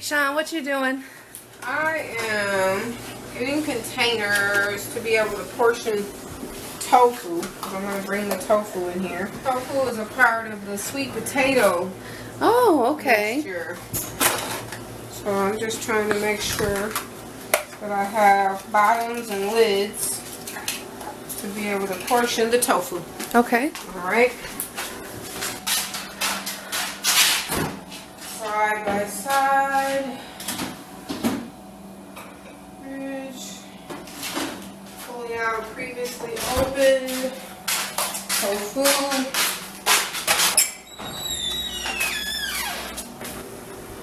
Shawn, what you doing? I am getting containers to be able to portion tofu. I'm going to bring the tofu in here. Tofu is a part of the sweet potato mixture. So I'm just trying to make sure that I have bottoms and lids to be able to portion the tofu. Okay. Alright. Side by side. Pulling out previously opened tofu.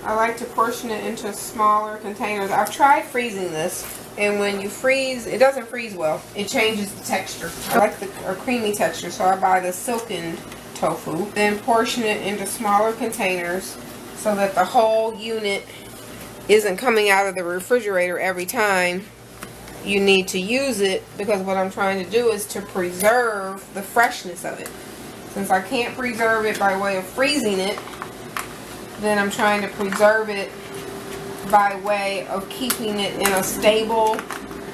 I like to portion it into smaller containers. I've tried freezing this, and when you freeze, it doesn't freeze well. It changes the texture. I like a creamy texture, so I buy the silkened tofu. Then portion it into smaller containers so that the whole unit isn't coming out of the refrigerator every time you need to use it, because what I'm trying to do is to preserve the freshness of it. Since I can't preserve it by way of freezing it, then I'm trying to preserve it by way of keeping it in a stable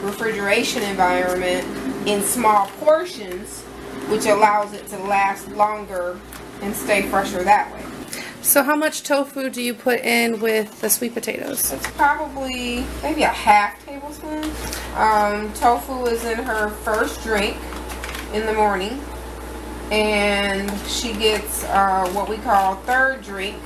refrigeration environment in small portions, which allows it to last longer and stay fresher that way. So how much tofu do you put in with the sweet potatoes? It's probably maybe a half tablespoon. Tofu is in her first drink in the morning, and she gets what we call third drink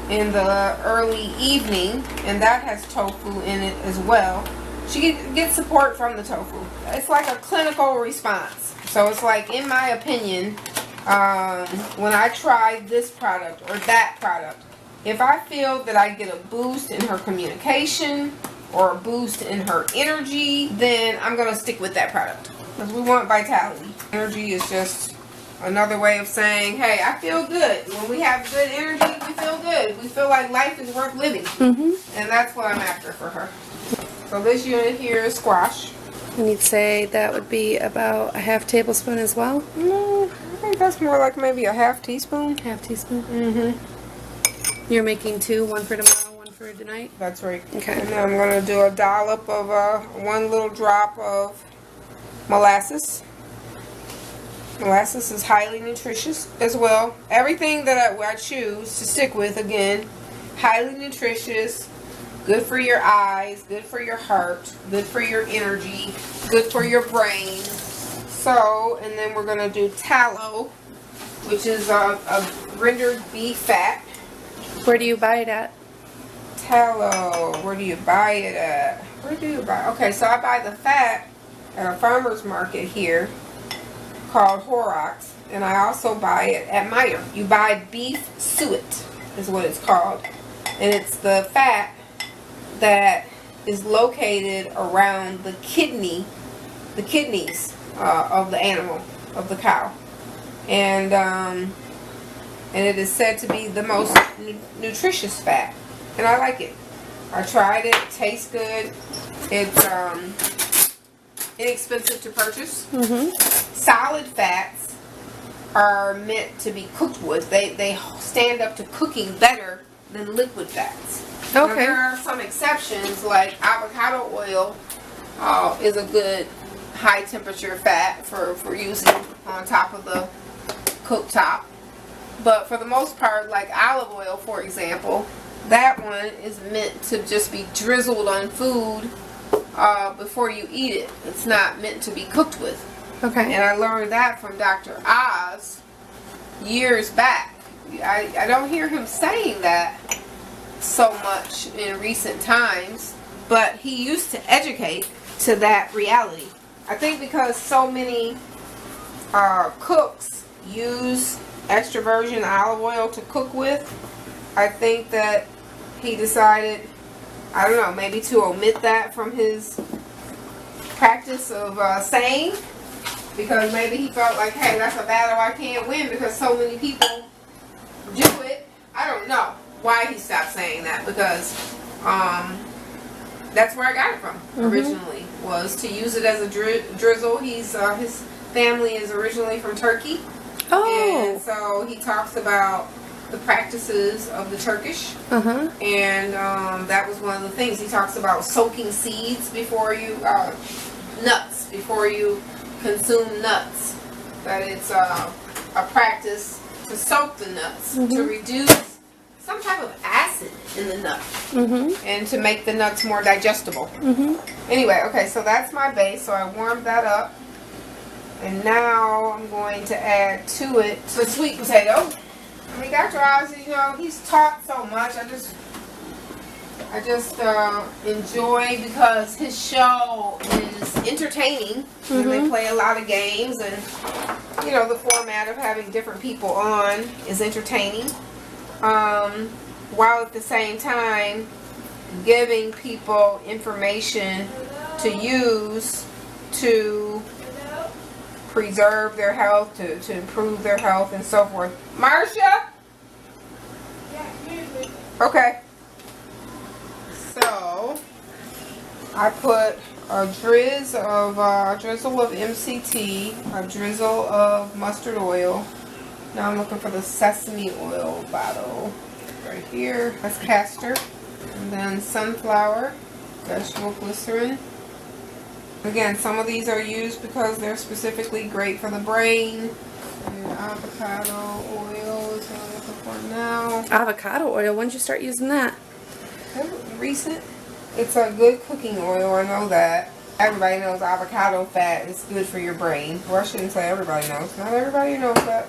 in the early evening, and that has tofu in it as well. She gets support from the tofu. It's like a clinical response. So it's like, in my opinion, when I try this product or that product, if I feel that I get a boost in her communication or a boost in her energy, then I'm going to stick with that product. Because we want vitality. Energy is just another way of saying, hey, I feel good. When we have good energy, we feel good. We feel like life is worth living. And that's what I'm after for her. So this unit here is squash. And you'd say that would be about a half tablespoon as well? No, I think that's more like maybe a half teaspoon. Half teaspoon? You're making two, one for tomorrow, one for tonight? That's right. Okay. And then I'm going to do a dollop of one little drop of molasses. Molasses is highly nutritious as well. Everything that I choose to stick with, again, highly nutritious, good for your eyes, good for your heart, good for your energy, good for your brain. So, and then we're going to do tallow, which is a rendered beef fat. Where do you buy it at? Tallow, where do you buy it at? Where do you buy? Okay, so I buy the fat at a farmer's market here called Hormonal, and I also buy it at Meyer. You buy beef suet is what it's called, and it's the fat that is located around the kidneys of the animal, of the cow, and it is said to be the most nutritious fat, and I like it. I tried it. It tastes good. It's inexpensive to purchase. Solid fats are meant to be cooked with. They stand up to cooking better than liquid fats. Okay. Now, there are some exceptions, like avocado oil is a good high temperature fat for using on top of the cooktop. But for the most part, like olive oil, for example, that one is meant to just be drizzled on food before you eat it. It's not meant to be cooked with. Okay. And I learned that from Dr. Oz years back. I don't hear him saying that so much in recent times, but he used to educate to that reality. I think because so many cooks use extra virgin olive oil to cook with, I think that he decided, I don't know, maybe to omit that from his practice of saying, because maybe he felt like, hey, that's a battle I can't win because so many people do it. I don't know why he stopped saying that, because that's where I got it from originally, was to use it as a drizzle. His family is originally from Turkey. Oh. And so he talks about the practices of the Turkish. Uh-huh. And that was one of the things. He talks about soaking seeds before you, nuts, before you consume nuts. That it's a practice to soak the nuts, to reduce some type of acid in the nut, and to make the nuts more digestible. Anyway, okay, so that's my base. So I warmed that up. And now I'm going to add to it the sweet potato. I mean, Dr. Oz, you know, he's taught so much. I just enjoy, because his show is entertaining. And they play a lot of games, and you know, the format of having different people on is entertaining, while at the same time giving people information to use to preserve their health, to improve their health, and so forth. Marcia? Okay. So I put a drizzle of MCT, a drizzle of mustard oil. Now I'm looking for the sesame oil bottle right here. That's castor. And then sunflower, vegetable glycerin. Again, some of these are used because they're specifically great for the brain. And avocado oil is what I'm looking for now. Avocado oil, when did you start using that? Recent. It's a good cooking oil, I know that. Everybody knows avocado fat is good for your brain. Well, I shouldn't say everybody knows. Not everybody knows that.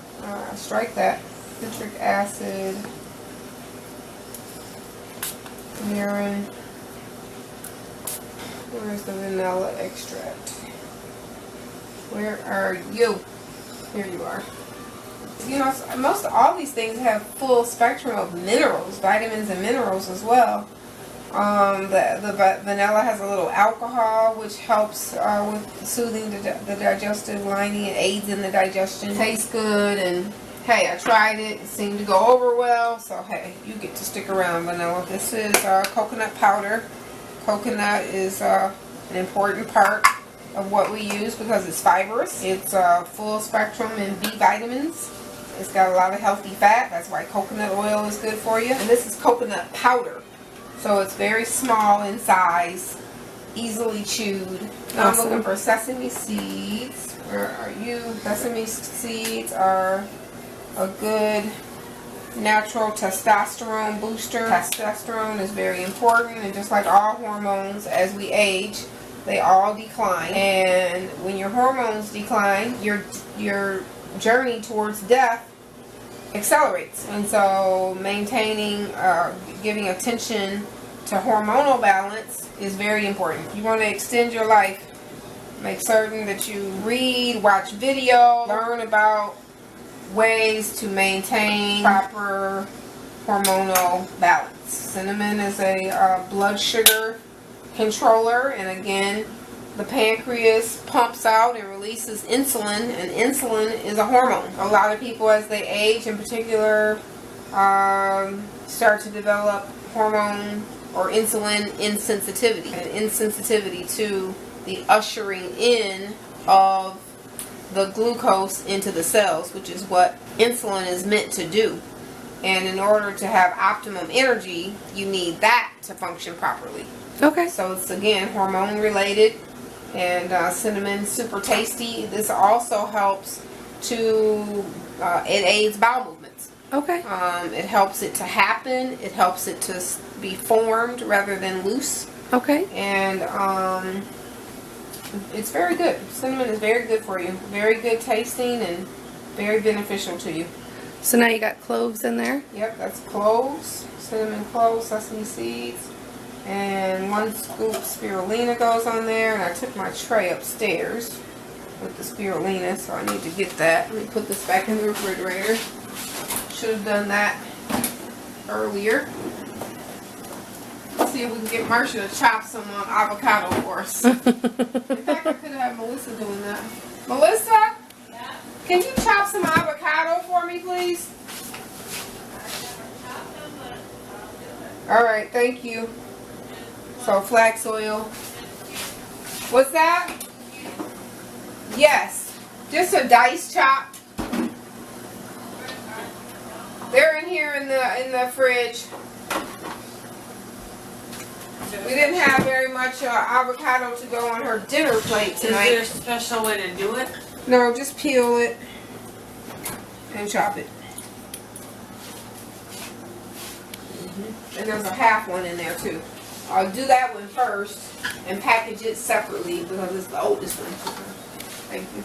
Strike that. Citric acid. Mirin. Where's the vanilla extract? Where are you? Here you are. You know, most all these things have full spectrum of minerals, vitamins and minerals as well. The vanilla has a little alcohol, which helps with soothing the digestive lining and aids in the digestion. Tastes good, and hey, I tried it. It seemed to go over well, so hey, you get to stick around, vanilla. This is coconut powder. Coconut is an important part of what we use because it's fibrous. It's full spectrum in B vitamins. It's got a lot of healthy fat. That's why coconut oil is good for you. And this is coconut powder. So it's very small in size, easily chewed. Now I'm looking for sesame seeds. Where are you? Sesame seeds are a good natural testosterone booster. Testosterone is very important, and just like all hormones, as we age, they all decline. And when your hormones decline, your journey towards death accelerates. And so maintaining, giving attention to hormonal balance is very important. You want to extend your life, make certain that you read, watch video, learn about ways to maintain proper hormonal balance. Cinnamon is a blood sugar controller, and again, the pancreas pumps out and releases insulin, and insulin is a hormone. A lot of people, as they age, in particular, start to develop hormone or insulin insensitivity, and insensitivity to the ushering in of the glucose into the cells, which is what insulin is meant to do. And in order to have optimum energy, you need that to function properly. Okay. So it's, again, hormone related. And cinnamon, super tasty. This also helps to, it aids bowel movements. Okay. It helps it to happen. It helps it to be formed rather than loose. Okay. And it's very good. Cinnamon is very good for you. Very good tasting and very beneficial to you. So now you got cloves in there? Yep, that's cloves. Cinnamon cloves, sesame seeds. And 1 scoop spirulina goes on there. And I took my tray upstairs with the spirulina, so I need to get that. Let me put this back in the refrigerator. Should have done that earlier. Let's see if we can get Marcia to chop some avocado for us. In fact, I could have Melissa doing that. Melissa? Yeah? Can you chop some avocado for me, please? Alright, thank you. So, flax oil. What's that? Yes. Just a dice chop. They're in here in the fridge. We didn't have very much avocado to go on her dinner plate tonight. Is there a special way to do it? No, just peel it and chop it. And there's a half one in there too. I'll do that one first and package it separately because it's the oldest one. Thank you.